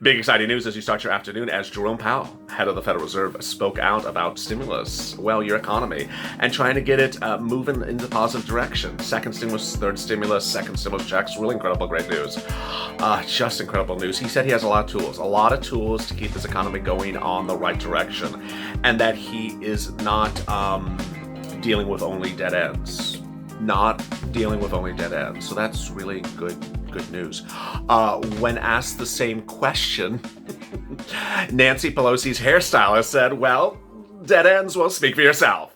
Big exciting news as you start your afternoon as Jerome Powell, head of the Federal Reserve, spoke out about stimulus, your economy, and trying to get it moving in the positive direction. Second stimulus, third stimulus, second stimulus checks, really incredible, great news. Just incredible news. He said he has a lot of tools to keep this economy going on the right direction, and that he is not dealing with only dead ends. So that's really good news. When asked the same question, Nancy Pelosi's hairstylist said, well, dead ends will speak for yourself.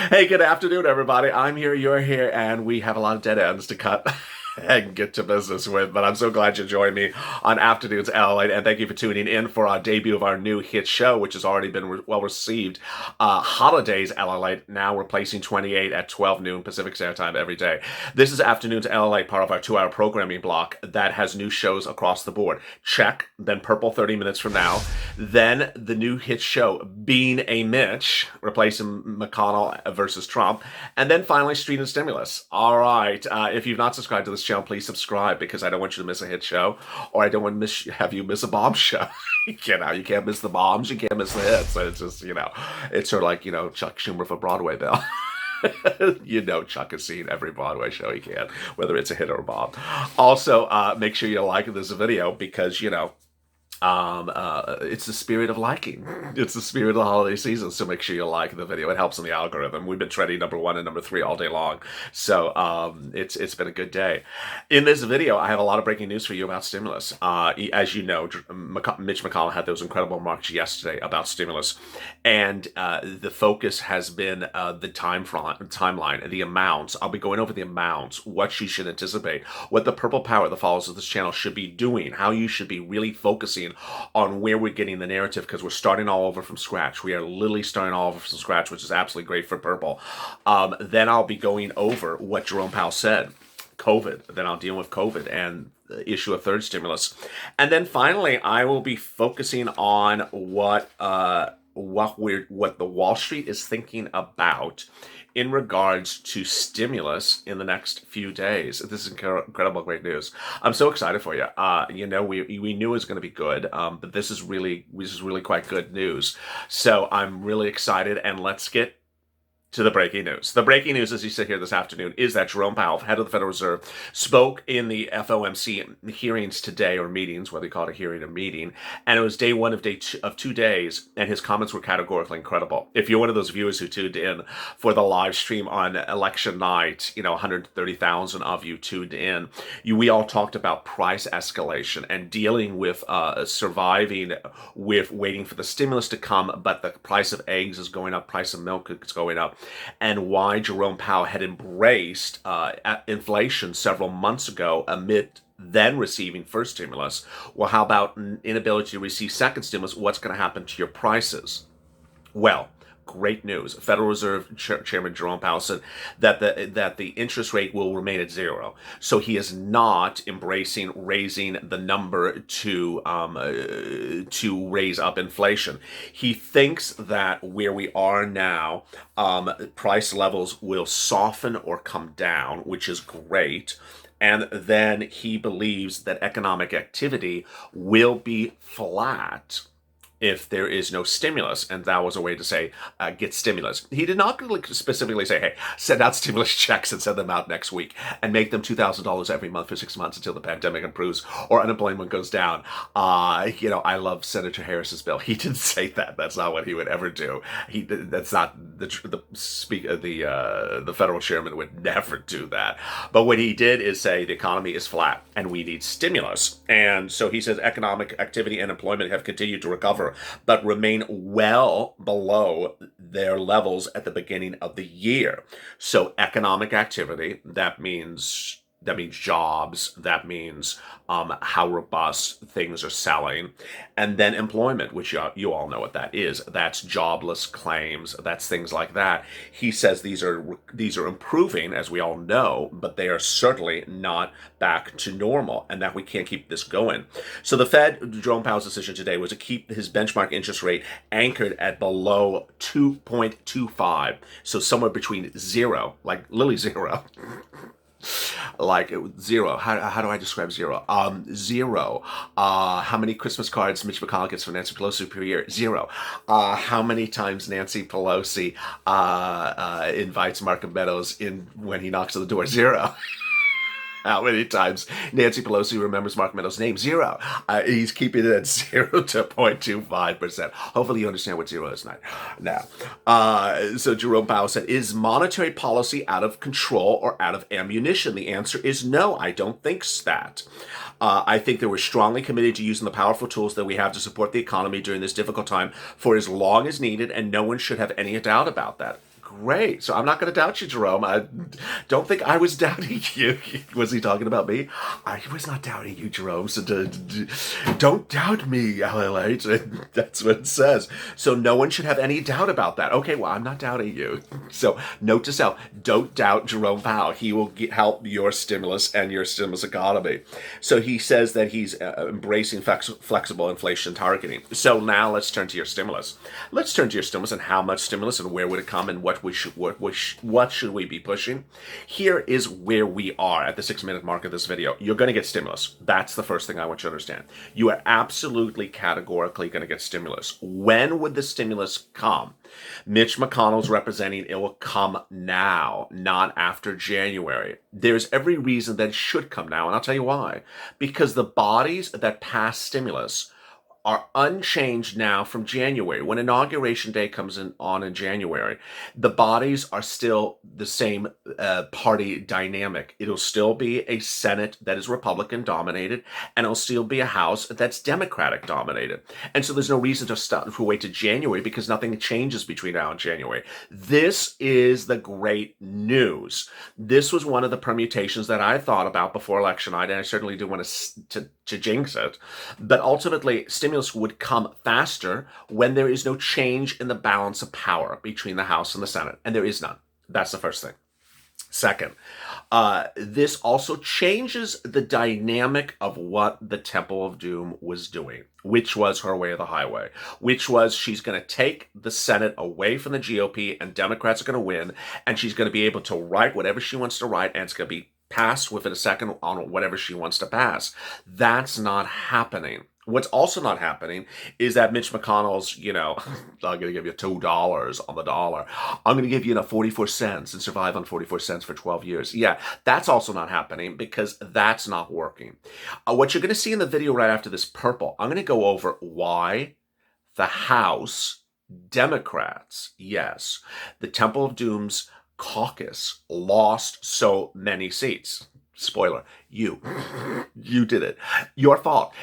Hey, good afternoon, everybody. I'm here, you're here, and we have a lot of dead ends to cut and get to business with, but I'm so glad you joined me on Afternoons LALATE, and thank you for tuning in for our debut of our new hit show, which has already been well received. Holidays LALATE, now replacing 28 at 12 noon Pacific Standard Time every day. This is Afternoons LALATE, part of our 2-hour programming block that has new shows across the board. Check, then Purple 30 minutes from now, then the new hit show, Being a Mitch, replacing McConnell versus Trump, and then finally Street and Stimulus. All right, if you've not subscribed to this channel, please subscribe, because I don't want you to miss a hit show, or I don't want to have you miss a bomb show. You can't miss the bombs, you can't miss the hits. So it's just, it's sort of like, Chuck Schumer for Broadway Bell. Chuck has seen every Broadway show he can, whether it's a hit or a bomb. Also, make sure you like this video, because, it's the spirit of liking. It's the spirit of the holiday season, so make sure you like the video. It helps in the algorithm. We've been trending number 1 and number 3 all day long, so it's been a good day. In this video, I have a lot of breaking news for you about stimulus. As you know, Mitch McConnell had those incredible remarks yesterday about stimulus, and the focus has been the timeline, the amounts. I'll be going over the amounts, what you should anticipate, what the purple power, the followers of this channel, should be doing, how you should be really focusing on where we're getting the narrative, because we're starting all over from scratch. We are literally starting all over from scratch, which is absolutely great for purple. Then I'll be going over what Jerome Powell said, COVID. Then I'll deal with COVID and issue a third stimulus. And then finally, I will be focusing on what the Wall Street is thinking about in regards to stimulus in the next few days. This is incredible, great news. I'm so excited for you. We knew it was going to be good, but this is really quite good news. So I'm really excited, and let's get to the breaking news. The breaking news, as you sit here this afternoon, is that Jerome Powell, head of the Federal Reserve, spoke in the FOMC hearings today, or meetings, whether you call it a hearing or meeting, and it was day 1 of 2 days, and his comments were categorically incredible. If you're one of those viewers who tuned in for the live stream on election night, 130,000 of you tuned in, we all talked about price escalation and dealing with surviving with waiting for the stimulus to come, but the price of eggs is going up, price of milk is going up, and why Jerome Powell had embraced inflation several months ago amid then receiving first stimulus. Well, how about an inability to receive second stimulus? What's going to happen to your prices? Well, great news. Federal Reserve Chairman Jerome Powell said that the interest rate will remain at 0. So he is not embracing raising the number to raise up inflation. He thinks that where we are now, price levels will soften or come down, which is great. And then he believes that economic activity will be flat if there is no stimulus, and that was a way to say, get stimulus. He did not specifically say, hey, send out stimulus checks and send them out next week and make them $2,000 every month for 6 months until the pandemic improves or unemployment goes down. I love Senator Harris's bill. He didn't say that. That's not what he would ever do. That's not the speaker. The federal chairman would never do that. But what he did is say the economy is flat and we need stimulus. And so he says economic activity and employment have continued to recover, but remain well below their levels at the beginning of the year. So economic activity, that means That means jobs. That means how robust things are selling. And then employment, which you all know what that is. That's jobless claims. That's things like that. He says these are improving, as we all know, but they are certainly not back to normal, and that we can't keep this going. So the Fed, Jerome Powell's decision today was to keep his benchmark interest rate anchored at below 2.25. So somewhere between zero, like literally zero, like zero. How do I describe zero? Zero. How many Christmas cards Mitch McConnell gets from Nancy Pelosi per year? Zero. How many times Nancy Pelosi invites Mark Meadows in when he knocks on the door? Zero. How many times Nancy Pelosi remembers Mark Meadows' name? Zero. He's keeping it at 0 to 0.25%. Hopefully you understand what zero is now. So Jerome Powell said, is monetary policy out of control or out of ammunition? The answer is no, I don't think that. I think that we're strongly committed to using the powerful tools that we have to support the economy during this difficult time for as long as needed, and no one should have any doubt about that. Great. So I'm not going to doubt you, Jerome. I don't think I was doubting you. Was he talking about me? I was not doubting you, Jerome. So don't doubt me, LALATE. That's what it says. So no one should have any doubt about that. Okay, well, I'm not doubting you. So note to self, don't doubt Jerome Powell. He will help your stimulus and your stimulus economy. So he says that he's embracing flexible inflation targeting. So now let's turn to your stimulus. Let's turn to your stimulus and how much stimulus and where would it come and what should we be pushing? Here is where we are at the 6-minute mark of this video. You're going to get stimulus. That's the first thing I want you to understand. You are absolutely categorically going to get stimulus. When would the stimulus come? Mitch McConnell's representing it will come now, not after January. There's every reason that it should come now, and I'll tell you why. Because the bodies that pass stimulus are unchanged now from January. When Inauguration Day comes on in January, the bodies are still the same party dynamic. It'll still be a Senate that is Republican dominated, and it'll still be a House that's Democratic dominated. And so there's no reason to wait to January because nothing changes between now and January. This is the great news. This was one of the permutations that I thought about before election night, and I certainly do want to jinx it. But ultimately, stimulus would come faster when there is no change in the balance of power between the House and the Senate. And there is none. That's the first thing. Second, this also changes the dynamic of what the Temple of Doom was doing, which was her way of the highway, which was she's going to take the Senate away from the GOP and Democrats are going to win, and she's going to be able to write whatever she wants to write, and it's going to be passed within a second on whatever she wants to pass. That's not happening. What's also not happening is that Mitch McConnell's, I'm going to give you $2 on the dollar. I'm going to give you 44 cents and survive on 44 cents for 12 years. Yeah, that's also not happening because that's not working. What you're going to see in the video right after this purple, I'm going to go over why the House Democrats, yes, the Temple of Doom's caucus lost so many seats. Spoiler, you did it. Your fault.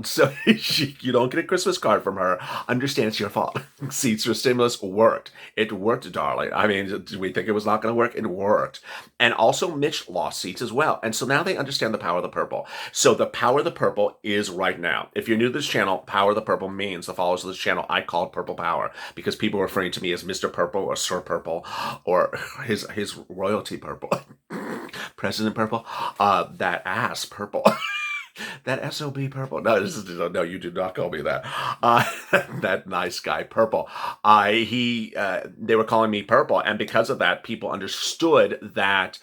So you don't get a Christmas card from her. Understand it's your fault. Seats for stimulus worked. It worked, darling. I mean, did we think it was not going to work? It worked. And also Mitch lost seats as well. And so now they understand the power of the purple. So the power of the purple is right now. If you're new to this channel, power of the purple means the followers of this channel, I call it purple power because people are referring to me as Mr. Purple or Sir Purple or his royalty purple. President Purple, that ass purple, that SOB purple. No, you do not call me that. That nice guy purple. They were calling me purple, and because of that, people understood that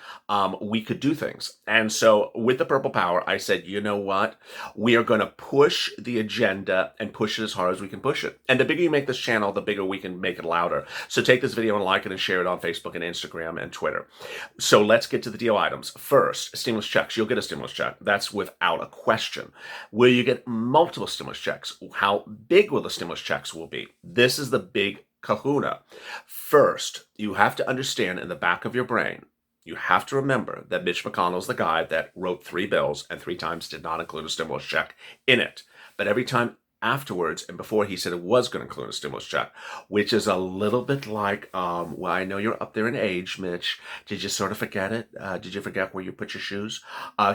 we could do things. And so, with the purple power, I said, you know what? We are going to push the agenda and push it as hard as we can push it. And the bigger you make this channel, the bigger we can make it louder. So take this video and like it and share it on Facebook and Instagram and Twitter. So let's get to the deal items. First, stimulus checks. You'll get a stimulus check. That's without a question. Will you get multiple stimulus checks? How big will the stimulus checks will be? This is the big kahuna. First, you have to understand in the back of your brain, you have to remember that Mitch McConnell is the guy that wrote 3 bills and 3 times did not include a stimulus check in it. But every time afterwards and before he said it was going to include a stimulus check, which is a little bit like, well, I know you're up there in age, Mitch. Did you sort of forget it? Did you forget where you put your shoes?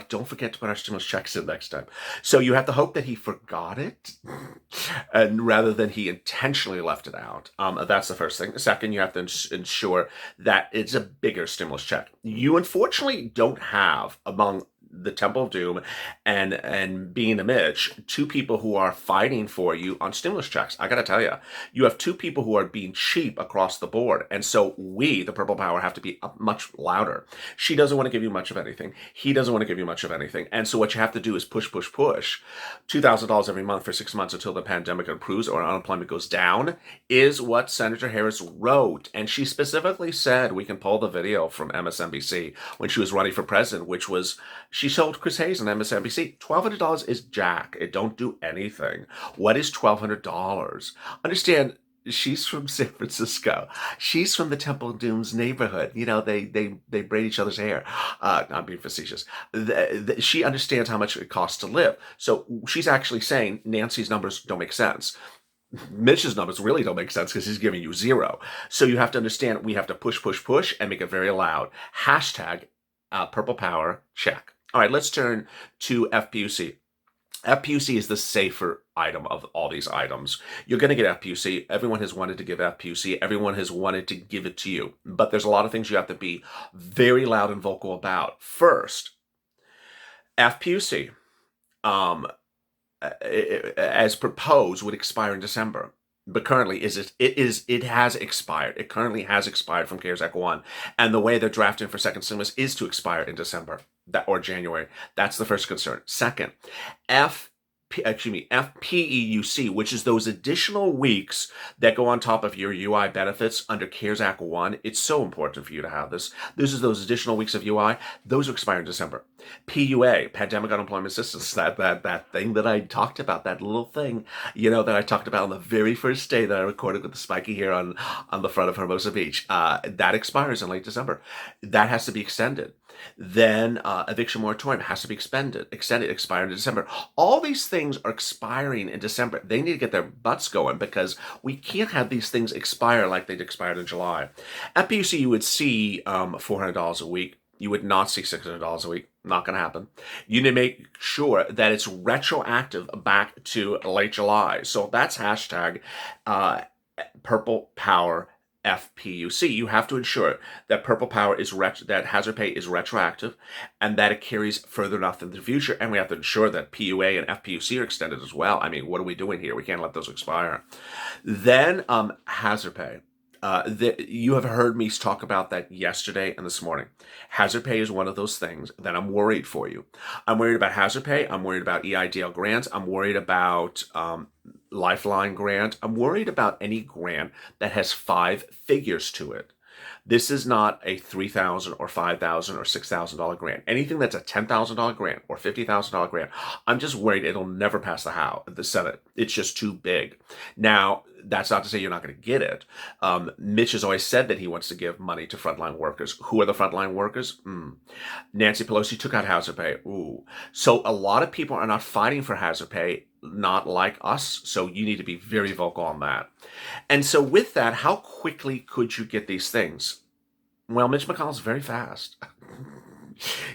Don't forget to put our stimulus checks in next time. So you have to hope that he forgot it, and rather than he intentionally left it out. That's the first thing. Second, you have to ensure that it's a bigger stimulus check. You unfortunately don't have among the Temple of Doom and being a Mitch, two people who are fighting for you on stimulus checks. I gotta tell you, you have two people who are being cheap across the board. And so we, the Purple Power, have to be much louder. She doesn't want to give you much of anything. He doesn't want to give you much of anything. And so what you have to do is push, push, push. $2,000 every month for 6 months until the pandemic improves or unemployment goes down is what Senator Harris wrote. And she specifically said, we can pull the video from MSNBC when she was running for president, which was, she told Chris Hayes on MSNBC, $1,200 is jack. It don't do anything. What is $1,200? Understand, she's from San Francisco. She's from the Temple of Doom's neighborhood. You know, they braid each other's hair. I'm being facetious. She understands how much it costs to live. So she's actually saying Nancy's numbers don't make sense. Mitch's numbers really don't make sense because he's giving you zero. So you have to understand we have to push, push, push and make it very loud. Hashtag Purple Power check. All right, let's turn to FPUC. FPUC is the safer item of all these items. You're going to get FPUC. Everyone has wanted to give FPUC. Everyone has wanted to give it to you. But there's a lot of things you have to be very loud and vocal about. First, FPUC, as proposed, would expire in December. But currently, it has expired. It currently has expired from CARES Act 1. And the way they're drafting for second stimulus is to expire in December or January. That's the first concern. Second, FPEUC, which is those additional weeks that go on top of your UI benefits under CARES Act 1. It's so important for you to have this. This is those additional weeks of UI. Those will expire in December. PUA, Pandemic Unemployment Assistance, that thing that I talked about, that little thing, you know, that I talked about on the very first day that I recorded with the spiky hair on the front of Hermosa Beach. That expires in late December. That has to be extended. Then eviction moratorium has to be extended, expire in December. All these things are expiring in December. They need to get their butts going because we can't have these things expire like they'd expired in July. At PUC, you would see $400 a week. You would not see $600 a week. Not going to happen. You need to make sure that it's retroactive back to late July. So that's hashtag Purple Power FPUC. You have to ensure that Purple Power is that hazard pay is retroactive and that it carries further enough in the future. And we have to ensure that PUA and FPUC are extended as well. I mean, what are we doing here? We can't let those expire. Then hazard pay. You have heard me talk about that yesterday and this morning. Hazard pay is one of those things that I'm worried for you. I'm worried about hazard pay. I'm worried about EIDL grants. I'm worried about Lifeline grant. I'm worried about any grant that has 5 figures to it. This is not a $3,000 or $5,000 or $6,000 grant. Anything that's a $10,000 grant or $50,000 grant, I'm just worried it'll never pass the Senate. It's just too big. Now, that's not to say you're not going to get it. Mitch has always said that he wants to give money to frontline workers. Who are the frontline workers? Nancy Pelosi took out hazard pay. Ooh. So a lot of people are not fighting for hazard pay, not like us. So you need to be very vocal on that. And so with that, how quickly could you get these things? Well, Mitch McConnell's very fast.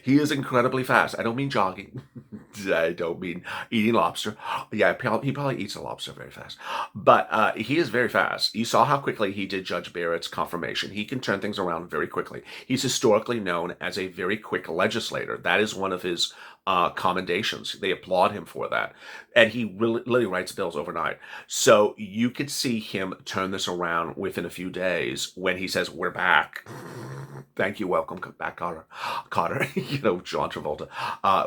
He is incredibly fast. I don't mean jogging. I don't mean eating lobster. Yeah, he probably eats a lobster very fast. But he is very fast. You saw how quickly he did Judge Barrett's confirmation. He can turn things around very quickly. He's historically known as a very quick legislator. That is one of his commendations. They applaud him for that. And he really writes bills overnight. So you could see him turn this around within a few days when he says, we're back. Thank you. Welcome back, Cotter. You know, John Travolta.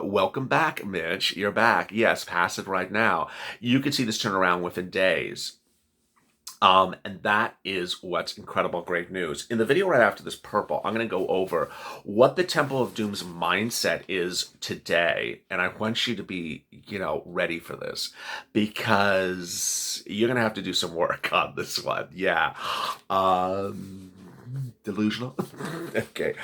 Welcome back, Mitch. You're back. Yes, pass it right now. You could see this turn around within days. And that is what's incredible, great news. In the video right after this purple, I'm going to go over what the Temple of Doom's mindset is today. And I want you to be, you know, ready for this because you're going to have to do some work on this one. Yeah. Delusional. Okay.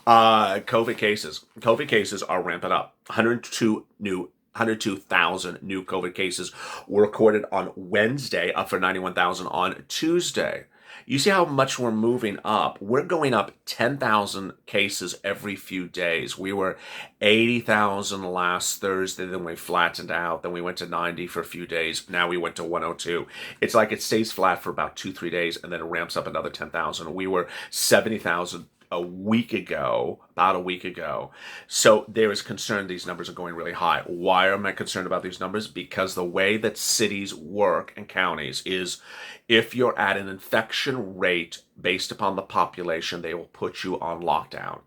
COVID cases are ramping up. 102 new 102,000 new COVID cases were recorded on Wednesday, up for 91,000 on Tuesday. You see how much we're moving up. We're going up 10,000 cases every few days. We were 80,000 last Thursday, then we flattened out, then we went to 90 for a few days. Now we went to 102. It's like it stays flat for about 2-3 days and then it ramps up another 10,000. We were 70,000 a week ago, about a week ago. So there is concern these numbers are going really high. Why am I concerned about these numbers? Because the way that cities work and counties is if you're at an infection rate based upon the population, they will put you on lockdown.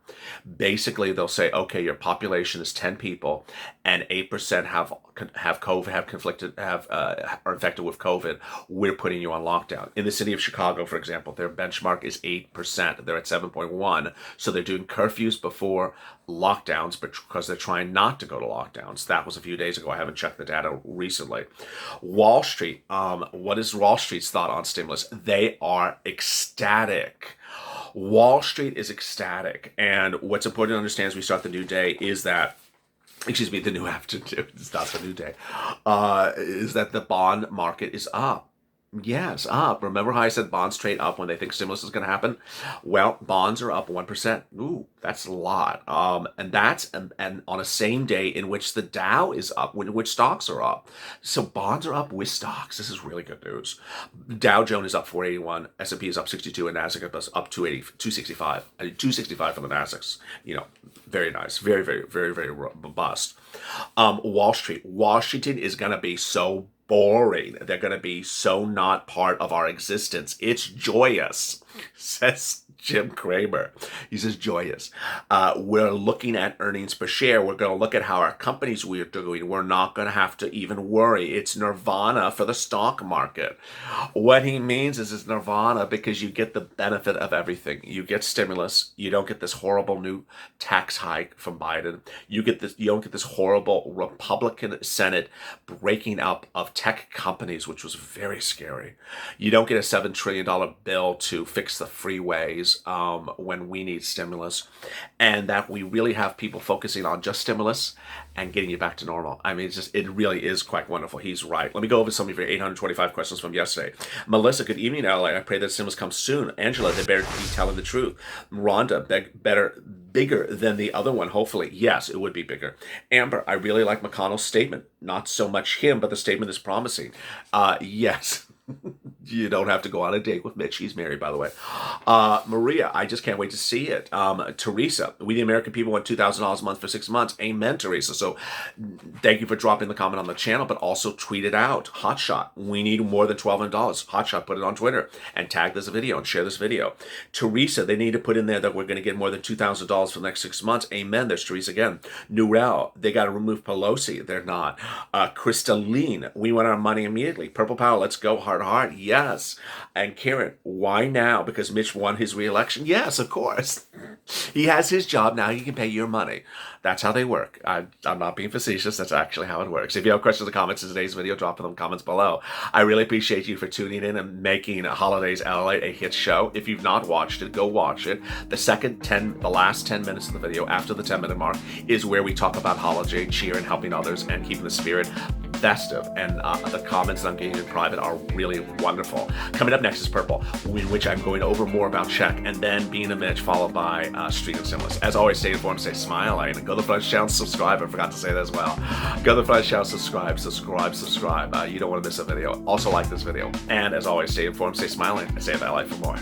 Basically, they'll say, okay, your population is 10 people and 8% have COVID, are infected with COVID. We're putting you on lockdown. In the city of Chicago, for example, their benchmark is 8%. They're at 7.1. So they're doing curfews before lockdowns, but because they're trying not to go to lockdowns. That was a few days ago. I haven't checked the data recently. Wall Street, what is Wall Street's thought on stimulus? They are ecstatic. Wall Street is ecstatic. And what's important to understand as we start the new day is that, excuse me, the new afternoon, it's not the new day, is that the bond market is up. Yes, up. Remember how I said bonds trade up when they think stimulus is going to happen? Well, bonds are up 1%. Ooh, that's a lot. And that's and on a same day in which the Dow is up, in which stocks are up. So bonds are up with stocks. This is really good news. Dow Jones is up 481, S&P is up 62, and Nasdaq is up 265. 265 for the Nasdaq's. You know, very nice, very, very, very, very robust. Wall Street. Washington is going to be so boring. They're going to be so not part of our existence. It's joyous, says Jim Cramer. He says joyous. We're looking at earnings per share. We're going to look at how our companies we're doing. We're not going to have to even worry. It's nirvana for the stock market. What he means is it's nirvana because you get the benefit of everything. You get stimulus. You don't get this horrible new tax hike from Biden. You don't get this horrible Republican Senate breaking up of tech companies, which was very scary. You don't get a $7 trillion bill to fix the freeways when we need stimulus, and that we really have people focusing on just stimulus and getting you back to normal. I mean, it really is quite wonderful. He's right. Let me go over some of your 825 questions from yesterday. Melissa, good evening, LA. I pray that stimulus comes soon. Angela, they better be telling the truth. Rhonda, bigger than the other one, hopefully. Yes, it would be bigger. Amber, I really like McConnell's statement. Not so much him, but the statement is promising. Yes. You don't have to go on a date with Mitch. He's married, by the way. Maria, I just can't wait to see it. Teresa, we the American people want $2,000 a month for 6 months. Amen, Teresa. So thank you for dropping the comment on the channel, but also tweet it out. Hotshot, we need more than $1,200. Hotshot, put it on Twitter and tag this video and share this video. Teresa, they need to put in there that we're going to get more than $2,000 for the next 6 months. Amen. There's Teresa again. Nurel, they got to remove Pelosi. They're not. Crystalline, we want our money immediately. Purple Power, let's go hard. Yes. And Karen, why now? Because Mitch won his re-election? Yes, of course. He has his job. Now he can pay your money. That's how they work. I'm not being facetious. That's actually how it works. If you have questions or comments in today's video, drop them in the comments below. I really appreciate you for tuning in and making Holidays LALATE a hit show. If you've not watched it, go watch it. The last 10 minutes of the video after the 10-minute mark is where we talk about holiday cheer and helping others and keeping the spirit festive. And the comments that I'm getting in private are really wonderful. Coming up next is Purple, in which I'm going over more about check, and then Being a Mitch, followed by Street and Stimulus. As always, stay informed, stay smiling, and go to the front channel, subscribe. I forgot to say that as well. Go to the front channel, subscribe. You don't want to miss a video. Also like this video. And as always, stay informed, stay smiling, and stay in that life for more.